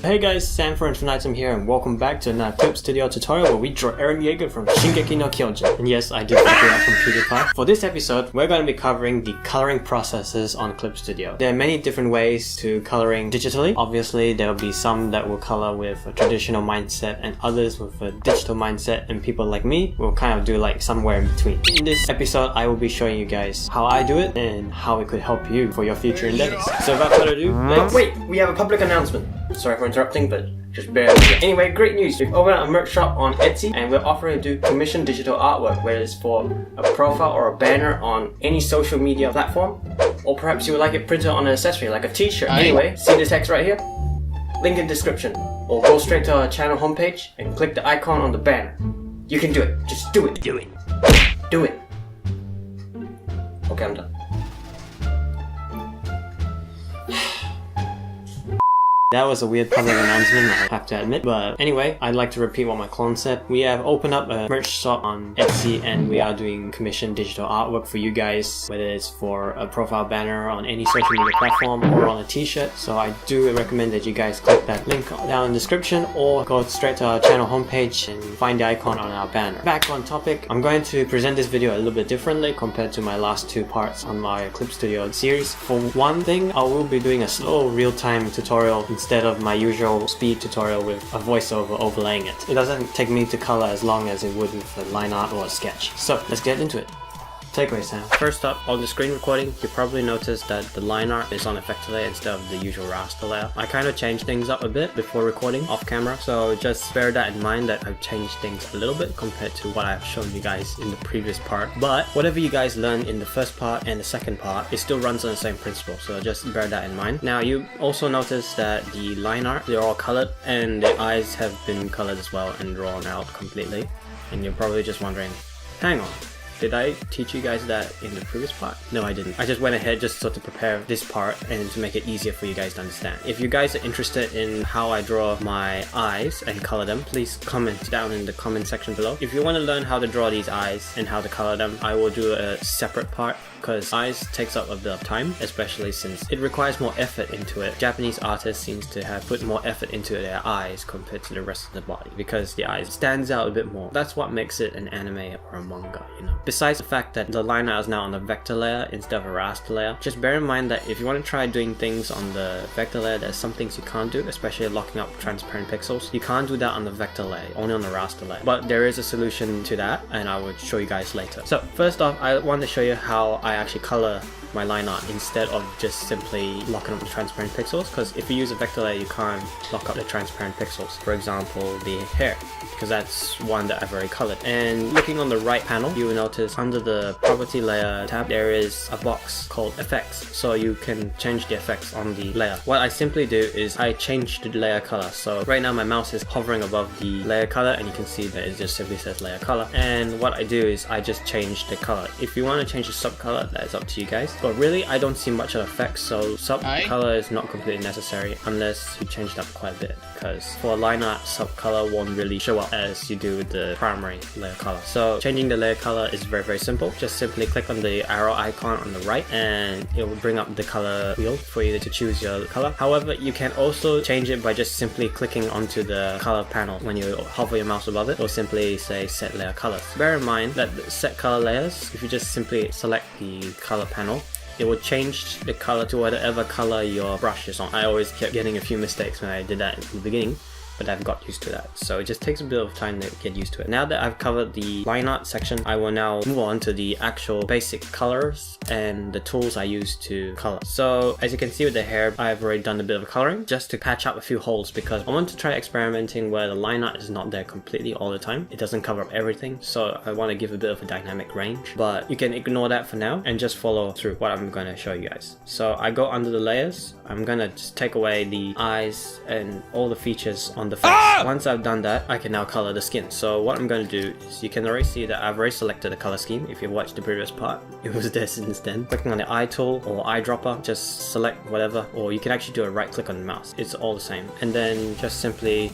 Hey guys, Sanford and tonight's here and welcome back to another Clip Studio tutorial where we draw Eren Jaeger from Shingeki no Kyojin. And yes, I did figure out from PewDiePie. For this episode, we're going to be covering the coloring processes on Clip Studio. There are many different ways to coloring digitally. Obviously, there will be some that will color with a traditional mindset and others with a digital mindset, and people like me will kind of do like somewhere in between. In this episode, I will be showing you guys how I do it and how it could help you for your future endeavors. So without further ado, wait, we have a public announcement. Sorry for interrupting, but just bear with me. Anyway, great news. We've opened up a merch shop on Etsy and we're offering to do commission digital artwork, whether it's for a profile or a banner on any social media platform, or perhaps you would like it printed on an accessory like a t-shirt. Anyway, see the text right here? Link in description. Or go straight to our channel homepage and click the icon on the banner. You can do it. Just do it. Do it. Do it. Okay, I'm done. That was a weird public announcement, I have to admit. But anyway, I'd like to repeat what my clone said. We have opened up a merch shop on Etsy and we are doing commission digital artwork for you guys, whether it's for a profile banner on any social media platform or on a t-shirt. So I do recommend that you guys click that link down in the description or go straight to our channel homepage and find the icon on our banner. Back on topic, I'm going to present this video a little bit differently compared to my last two parts on my Clip Studio series. For one thing, I will be doing a slow real-time tutorial instead of my usual speed tutorial with a voiceover overlaying it. It doesn't take me to color as long as it would with a line art or a sketch. So let's get into it. Takeaway Sam. First up, on the screen recording, you probably noticed that the line art is on a vector layer instead of the usual raster layer. I kind of changed things up a bit before recording off camera, so just bear that in mind that I've changed things a little bit compared to what I've shown you guys in the previous part. But whatever you guys learned in the first part and the second part, it still runs on the same principle, so just bear that in mind. Now you also notice that the line art, they're all colored and the eyes have been colored as well and drawn out completely. And you're probably just wondering, hang on, did I teach you guys that in the previous part? No, I didn't. I just went ahead just so to prepare this part and to make it easier for you guys to understand. If you guys are interested in how I draw my eyes and color them, please comment down in the comment section below. If you want to learn how to draw these eyes and how to color them, I will do a separate part because eyes takes up a bit of time, especially since it requires more effort into it. Japanese artists seems to have put more effort into their eyes compared to the rest of the body because the eyes stands out a bit more. That's what makes it an anime or a manga, you know. Besides the fact that the line art is now on the vector layer instead of a raster layer, just bear in mind that if you want to try doing things on the vector layer, there's some things you can't do, especially locking up transparent pixels. You can't do that on the vector layer, only on the raster layer. But there is a solution to that and I will show you guys later. So first off, I want to show you how I actually color my line art instead of just simply locking up the transparent pixels, because if you use a vector layer you can't lock up the transparent pixels. For example, the hair, because that's one that I've already colored. And looking on the right panel, you will notice under the property layer tab there is a box called effects, so you can change the effects on the layer. What I simply do is I change the layer color. So right now my mouse is hovering above the layer color and you can see that it just simply says layer color, and what I do is I just change the color. If you want to change the sub color, that is up to you guys. But really, I don't see much of effects, so sub color is not completely necessary unless you change it up quite a bit, because for line art, sub color won't really show up as you do with the primary layer color. So changing the layer color is very, very simple. Just simply click on the arrow icon on the right and it will bring up the color wheel for you to choose your color. However, you can also change it by just simply clicking onto the color panel. When you hover your mouse above it, it will simply say set layer colors. Bear in mind that the set color layers, if you just simply select the color panel, it will change the color to whatever color your brush is on. I always kept getting a few mistakes when I did that in the beginning, but I've got used to that. So it just takes a bit of time to get used to it. Now that I've covered the line art section, I will now move on to the actual basic colors and the tools I use to color. So as you can see with the hair, I've already done a bit of coloring just to patch up a few holes, because I want to try experimenting where the line art is not there completely all the time. It doesn't cover up everything, so I want to give a bit of a dynamic range, but you can ignore that for now and just follow through what I'm going to show you guys. So I go under the layers. I'm going to just take away the eyes and all the features on the face. Once I've done that, I can now color the skin. So what I'm going to do is, you can already see that I've already selected the color scheme. If you watched the previous part, it was there since then. Clicking on the eye tool or eyedropper, just select whatever, or you can actually do a right click on the mouse. It's all the same. And then just simply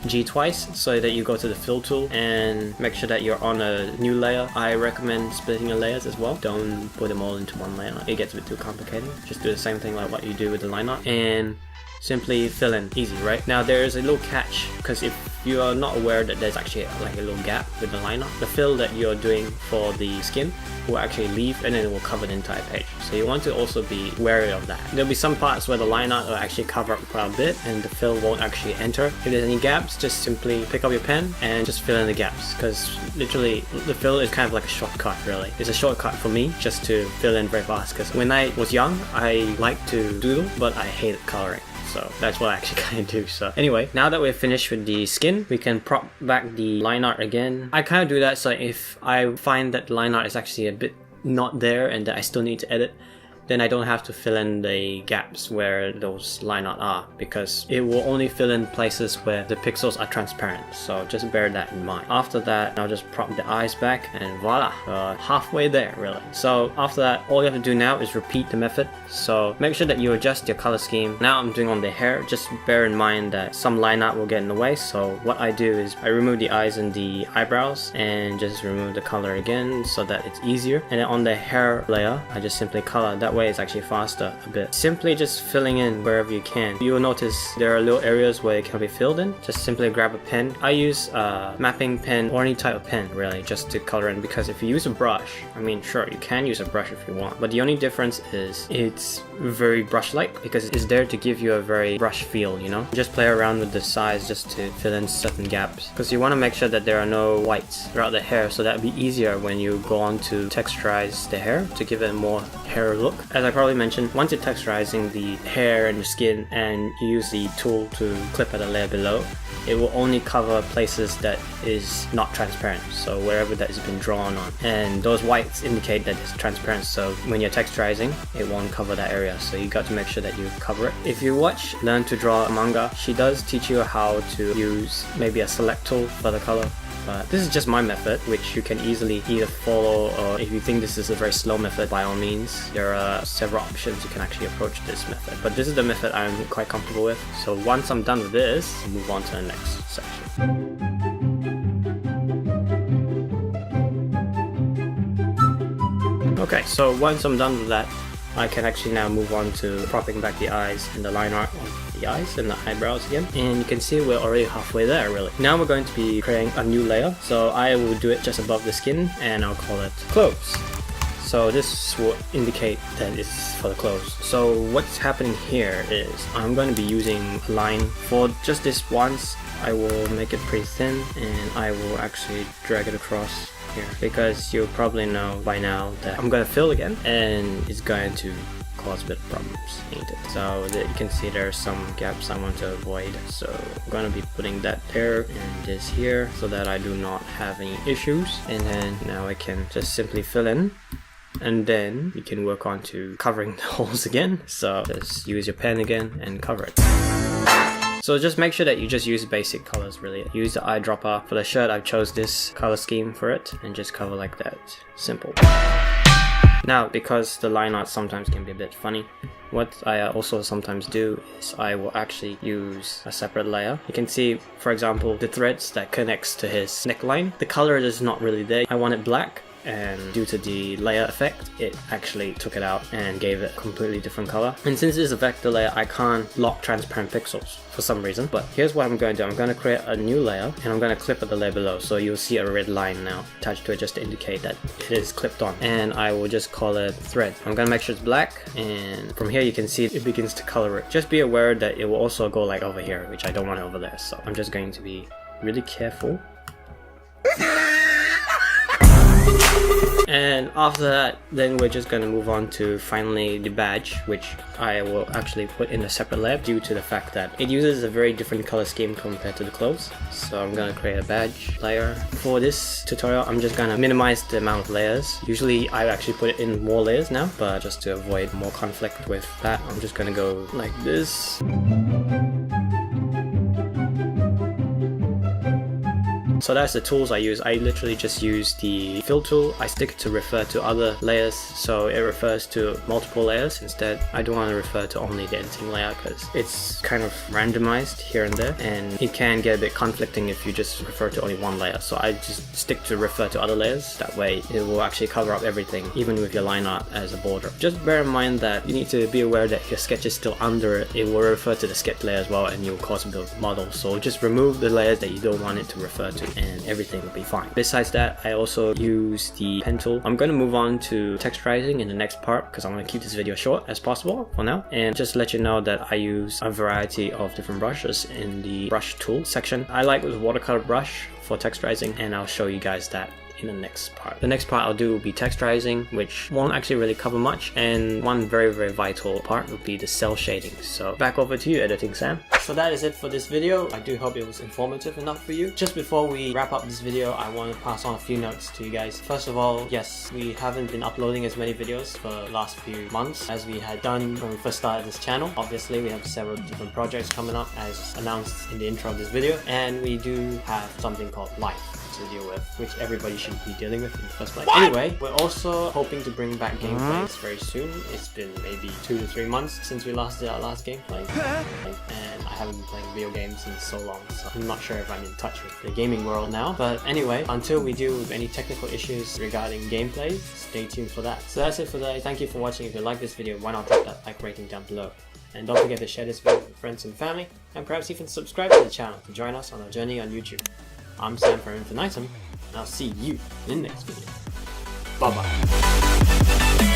G twice so that you go to the fill tool and make sure that you're on a new layer. I recommend splitting your layers as well. Don't put them all into one layer. It gets a bit too complicated. Just do the same thing like what you do with the line art. And simply fill in, easy, right? Now there's a little catch, because if you are not aware that there's actually like a little gap with the line art, the fill that you're doing for the skin will actually leave and then it will cover the entire page. So you want to also be wary of that. There'll be some parts where the line art will actually cover up quite a bit and the fill won't actually enter. If there's any gaps, just simply pick up your pen and just fill in the gaps, because literally the fill is kind of like a shortcut, really. It's a shortcut for me just to fill in very fast, because when I was young, I liked to doodle, but I hated coloring. So that's what I actually kind of do. So anyway, now that we're finished with the skin, we can prop back the line art again. I kind of do that so if I find that the line art is actually a bit not there and that I still need to edit, then I don't have to fill in the gaps where those line art are, because it will only fill in places where the pixels are transparent. So just bear that in mind. After that, I'll just prop the eyes back and voila, halfway there really. So after that, all you have to do now is repeat the method. So make sure that you adjust your color scheme. Now I'm doing on the hair. Just bear in mind that some line art will get in the way. So what I do is I remove the eyes and the eyebrows and just remove the color again so that it's easier. And then on the hair layer, I just simply color. That way it's actually faster a bit. Simply just filling in wherever you can. You will notice there are little areas where it can be filled in. Just simply grab a pen. I use a mapping pen or any type of pen really just to color in, because if you use a brush, I mean sure you can use a brush if you want, but the only difference is it's very brush-like because it's there to give you a very brush feel, you know? Just play around with the size just to fill in certain gaps, because you want to make sure that there are no whites throughout the hair, so that would be easier when you go on to texturize the hair to give it a more hair look. As I probably mentioned, once you're texturizing the hair and the skin and you use the tool to clip at a layer below, it will only cover places that is not transparent, so wherever that has been drawn on, and those whites indicate that it's transparent, so when you're texturizing it won't cover that area, so you got to make sure that you cover it. If you watch Learn to Draw Manga, she does teach you how to use maybe a select tool for the color. But this is just my method, which you can easily either follow, or if you think this is a very slow method, by all means, there are several options you can actually approach this method. But this is the method I'm quite comfortable with. So once I'm done with this, I'll move on to the next section. Okay, so once I'm done with that, I can actually now move on to propping back the eyes and the line art on the eyes and the eyebrows again. And you can see we're already halfway there really. Now we're going to be creating a new layer. So I will do it just above the skin and I'll call it clothes. So this will indicate that it's for the clothes. So what's happening here is I'm going to be using a line for just this once. I will make it pretty thin and I will actually drag it across here, because you probably know by now that I'm gonna fill again and it's going to cause a bit of problems, ain't it? So that you can see there are some gaps I want to avoid, so I'm gonna be putting that there and this here so that I do not have any issues. And then now I can just simply fill in, and then you can work on to covering the holes again. So just use your pen again and cover it. So just make sure that you just use basic colors really. Use the eyedropper. For the shirt I chose this color scheme for it and just cover like that. Simple. Now because the line art sometimes can be a bit funny, what I also sometimes do is I will actually use a separate layer. You can see, for example, the threads that connects to his neckline. The color is not really there. I want it black, and due to the layer effect, it actually took it out and gave it a completely different color. And since it's a vector layer, I can't lock transparent pixels for some reason. But here's what I'm going to do. I'm going to create a new layer and I'm going to clip at the layer below. So you'll see a red line now attached to it just to indicate that it is clipped on. And I will just call it thread. I'm going to make sure it's black, and from here you can see it begins to color it. Just be aware that it will also go like over here, which I don't want it over there. So I'm just going to be really careful. And after that, then we're just gonna move on to finally the badge, which I will actually put in a separate layer due to the fact that it uses a very different color scheme compared to the clothes. So I'm gonna create a badge layer. For this tutorial, I'm just gonna minimize the amount of layers. Usually I actually put it in more layers now, but just to avoid more conflict with that, I'm just gonna go like this. So that's the tools I use. I literally just use the fill tool. I stick it to refer to other layers, so it refers to multiple layers instead. I don't want to refer to only the editing layer because it's kind of randomized here and there, and it can get a bit conflicting if you just refer to only one layer. So I just stick to refer to other layers. That way it will actually cover up everything, even with your line art as a border. Just bear in mind that you need to be aware that if your sketch is still under it, it will refer to the sketch layer as well, and you'll cause a build model. So just remove the layers that you don't want it to refer to, and everything will be fine. Besides that, I also use the pen tool. I'm going to move on to texturizing in the next part because I want to keep this video short as possible for now, and just let you know that I use a variety of different brushes in the brush tool section. I like the watercolor brush for texturizing, and I'll show you guys that in the next part. The next part I'll do will be texturizing, which won't actually really cover much, and one very vital part will be the cell shading. So back over to you, editing Sam. So that is it for this video. I do hope it was informative enough for you. Just before we wrap up this video, I want to pass on a few notes to you guys. First of all, yes, we haven't been uploading as many videos for the last few months as we had done when we first started this channel. Obviously, we have several different projects coming up as announced in the intro of this video, and we do have something called life to deal with, which everybody should be dealing with in the first place. Anyway, we're also hoping to bring back gameplays very soon. It's been maybe 2 to 3 months since we last did our last gameplay, and I haven't been playing video games in so long, so I'm not sure if I'm in touch with the gaming world now. But anyway, until we deal with any technical issues regarding gameplay, stay tuned for that. So that's it for today. Thank you for watching. If you like this video, why not drop that like rating down below, and don't forget to share this video with friends and family, and perhaps even subscribe to the channel to join us on our journey on YouTube. I'm Sam for Infinitum, and I'll see you in the next video. Bye bye.